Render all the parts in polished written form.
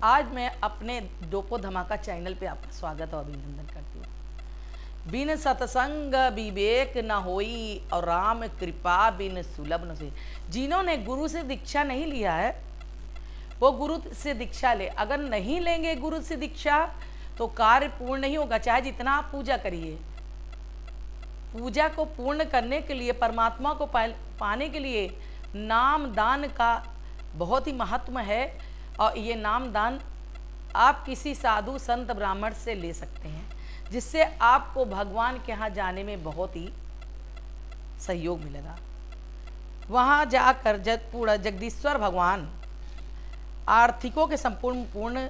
आज मैं अपने डोको धमाका चैनल पे आपका स्वागत और अभिनंदन करती हूँ। बिन सत्संग विवेक न होई और राम कृपा बिन सुलभ न से। जिन्होंने गुरु से दीक्षा नहीं लिया है वो गुरु से दीक्षा ले। अगर नहीं लेंगे गुरु से दीक्षा तो कार्य पूर्ण नहीं होगा, चाहे जितना आप पूजा करिए। पूजा को पूर्ण करने के लिए, परमात्मा को पाने के लिए नाम दान का बहुत ही महत्व है। और ये नाम दान आप किसी साधु संत ब्राह्मण से ले सकते हैं, जिससे आपको भगवान के यहाँ जाने में बहुत ही सहयोग मिलेगा। वहाँ जाकर जगदीश्वर भगवान आर्थिकों के संपूर्ण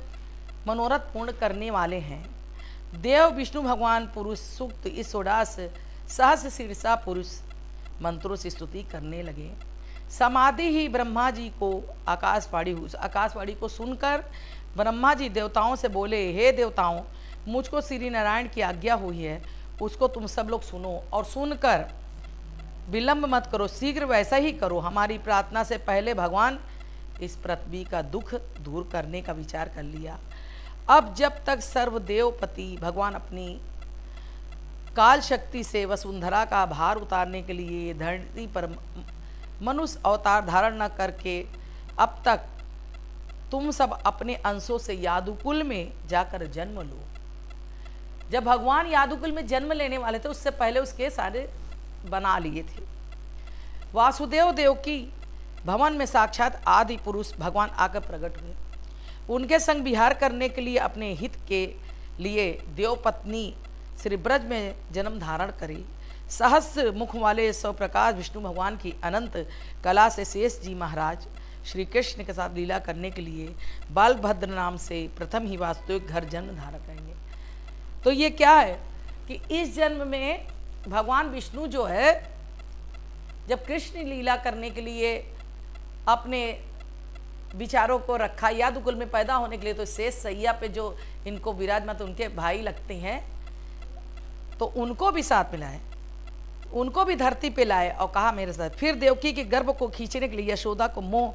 मनोरथ पूर्ण करने वाले हैं। देव विष्णु भगवान पुरुष सूक्त इस उदास सहस शीर्षा पुरुष मंत्रों से स्तुति करने लगे। समाधि ही ब्रह्मा जी को आकाशवाणी हुई। आकाशवाणी को सुनकर ब्रह्मा जी देवताओं से बोले, हे देवताओं, मुझको श्री नारायण की आज्ञा हुई है, उसको तुम सब लोग सुनो और सुनकर विलंब मत करो, शीघ्र वैसा ही करो। हमारी प्रार्थना से पहले भगवान इस पृथ्वी का दुख दूर करने का विचार कर लिया। अब जब तक सर्वदेवपति भगवान अपनी काल शक्ति से वसुंधरा का भार उतारने के लिए धरती पर मनुष्य अवतार धारण न करके, अब तक तुम सब अपने अंशों से यादुकुल में जाकर जन्म लो। जब भगवान यादुकुल में जन्म लेने वाले थे, उससे पहले उसके सारे बना लिए थे। वासुदेव देवकी भवन में साक्षात आदि पुरुष भगवान आकर प्रकट हुए। उनके संग विहार करने के लिए अपने हित के लिए देवपत्नी श्री ब्रज में जन्म धारण करी। सहस्र मुख वाले सौ प्रकाश विष्णु भगवान की अनंत कला से शेष जी महाराज श्री कृष्ण के साथ लीला करने के लिए बालभद्र नाम से प्रथम ही वासुदेव घर जन्म धारण करेंगे। तो ये क्या है कि इस जन्म में भगवान विष्णु जो है, जब कृष्ण लीला करने के लिए अपने विचारों को रखा यादुकुल में पैदा होने के लिए, तो शेष सैया पे जो इनको विराजमान, तो उनके भाई लगते हैं, तो उनको भी साथ मिलाए, उनको भी धरती पे लाए और कहा मेरे साथ। फिर देवकी के गर्भ को खींचने के लिए, यशोदा को मोह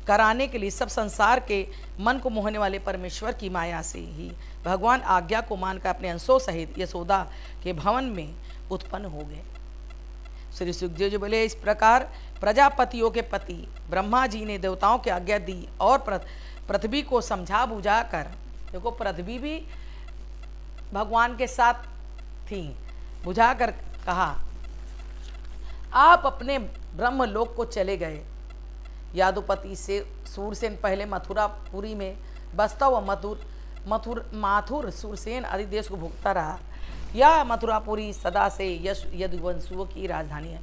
कराने के लिए, सब संसार के मन को मोहने वाले परमेश्वर की माया से ही भगवान आज्ञा को मानकर अपने अंशों सहित यशोदा के भवन में उत्पन्न हो गए। श्री सुखदेव जी बोले, इस प्रकार प्रजापतियों के पति ब्रह्मा जी ने देवताओं की आज्ञा दी और पृथ्वी को समझा बुझा कर, देखो पृथ्वी भी भगवान के साथ थी, बुझा कर कहा, आप अपने ब्रह्मलोक को चले गए। यादुपति से सूरसेन पहले मथुरापुरी में बसता हुआ माथुर सूरसेन आदि देश को भुगता रहा। यह मथुरापुरी सदा से यदुवंशुओं की राजधानी है।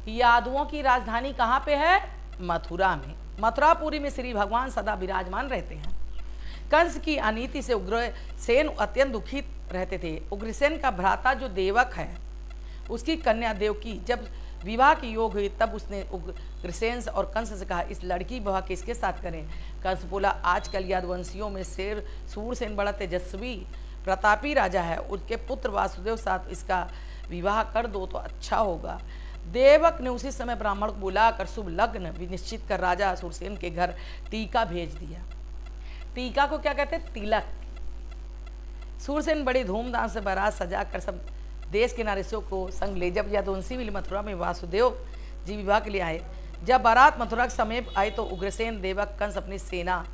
यादुओं की राजधानी कहाँ पे है? मथुरा में। मथुरापुरी में श्री भगवान सदा विराजमान रहते हैं। कंस की अनीति से उग्रसेन अत्यंत दुखित रहते थे। उग्रसेन का भ्राता जो देवक है, उसकी कन्या देवकी जब विवाह की योग हुई, तब उसने उग्रसेन और कंस से कहा, इस लड़की विवाह किसके साथ करें? कंस बोला, आजकल यादवंशियों में सूरसेन बड़ा तेजस्वी प्रतापी राजा है, उसके पुत्र वासुदेव साथ इसका विवाह कर दो तो अच्छा होगा। देवक ने उसी समय ब्राह्मण को बुलाकर शुभ लग्न भी निश्चित कर राजा सूरसेन के घर टीका भेज दिया। टीका को क्या कहते हैं? तिलक। सूरसेन बड़ी धूमधाम से बारात सजा कर सब देश के नारियों को संग ले, जब यादवंशी मिली मथुरा में वासुदेव जी विवाह के लिए आए। जब बारात मथुरा के समीप आई तो उग्रसेन देवक कंस अपनी सेना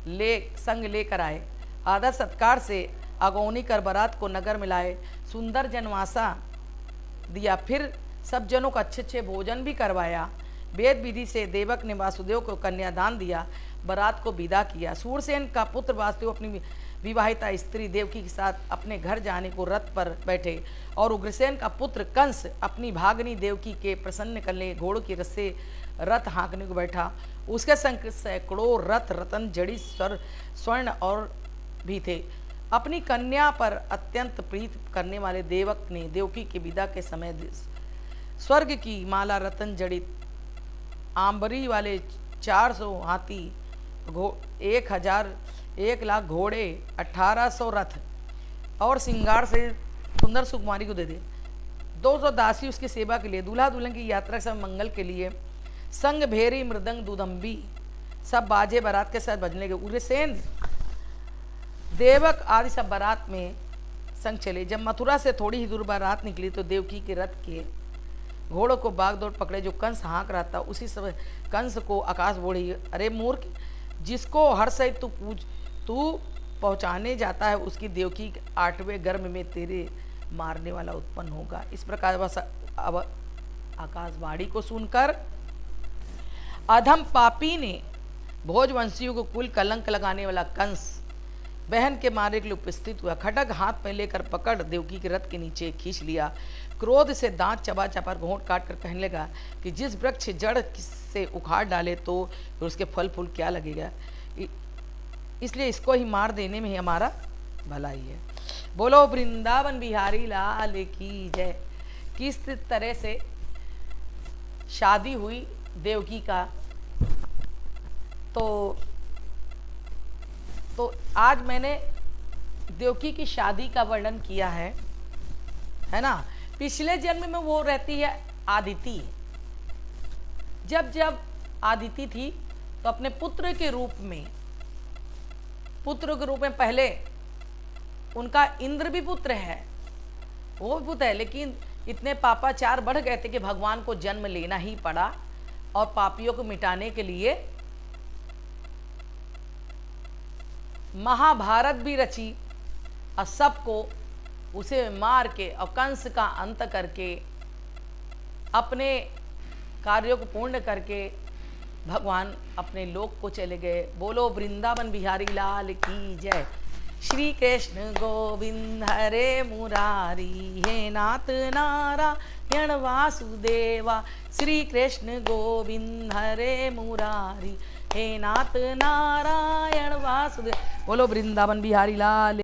संग लेकर आए। आदर सत्कार से अगौनी कर बारात को नगर में लाए, सुंदर जनवासा दिया, फिर सब जनों को अच्छे भोजन भी करवाया। वेद विधि से देवक ने वासुदेव को कन्यादान दिया, बारात को विदा किया। सूरसेन का पुत्र वासुदेव अपनी विवाहिता स्त्री देवकी के साथ अपने घर जाने को रथ पर बैठे और उग्रसेन का पुत्र कंस अपनी भागनी देवकी के प्रसन्न करने घोड़ों की रस्से रथ हाँकने को बैठा। उसके संग सैकड़ों रथ रतन जड़ी स्वर्ण और भी थे। अपनी कन्या पर अत्यंत प्रीत करने वाले देवक ने देवकी के विदा के समय स्वर्ग की माला रतन जड़ित आंबरी वाले 400 हाथी, 1,00,000 घोड़े, 1800 रथ और श्रृंगार से सुंदर सुकुमारी को दे दे। 200 दासी उसकी सेवा के लिए, दूल्हा दुल्हन की यात्रा के समय मंगल के लिए, संग भेरी मृदंग दुदम्बी सब बाजे बारात के साथ बजने लगे। उग्रसेन देवक आदि सब बारात में संग चले। जब मथुरा से थोड़ी ही दूर बारात निकली तो देवकी के रथ के घोड़ों को बागदौड़ पकड़े। जो कंस हाँक रहा था उसी समय कंस को आकाश बोली, अरे मूर्ख, जिसको हर सही तू पहुँचाने जाता है उसकी देवकी 8वें गर्भ में तेरे मारने वाला उत्पन्न होगा। इस प्रकार अब आकाशवाणी को सुनकर अधम पापी ने भोजवंशियों को कुल कलंक लगाने वाला कंस बहन के मारे के लिए उपस्थित हुआ। खड्ग हाथ में लेकर पकड़ देवकी के रथ के नीचे खींच लिया। क्रोध से दांत चबा चबा घोंट काट कर कहने लगा कि जिस वृक्ष जड़ से उखाड़ डाले तो उसके फल फूल क्या लगेगा, इसलिए इसको ही मार देने में ही हमारा भलाई है। बोलो वृंदावन बिहारी लाल की जय। किस तरह से शादी हुई देवकी का, तो आज मैंने देवकी की शादी का वर्णन किया है ना। पिछले जन्म में वो रहती है आदिति। जब आदिति थी तो अपने पुत्र के रूप में पहले उनका इंद्र भी पुत्र है, वो भी पुत्र है, लेकिन इतने पापाचार बढ़ गए थे कि भगवान को जन्म लेना ही पड़ा और पापियों को मिटाने के लिए महाभारत भी रची और सबको उसे मार के और कंस का अंत करके अपने कार्यों को पूर्ण करके भगवान अपने लोक को चले गए। बोलो वृंदावन बिहारी लाल की जय। श्री कृष्ण गोविंद हरे मुरारी, हे नाथ नारायण वासुदेवा। श्री कृष्ण गोविंद हरे मुरारी, हे नाथ नारायण वासुदेव। बोलो वृंदावन बिहारी लाल।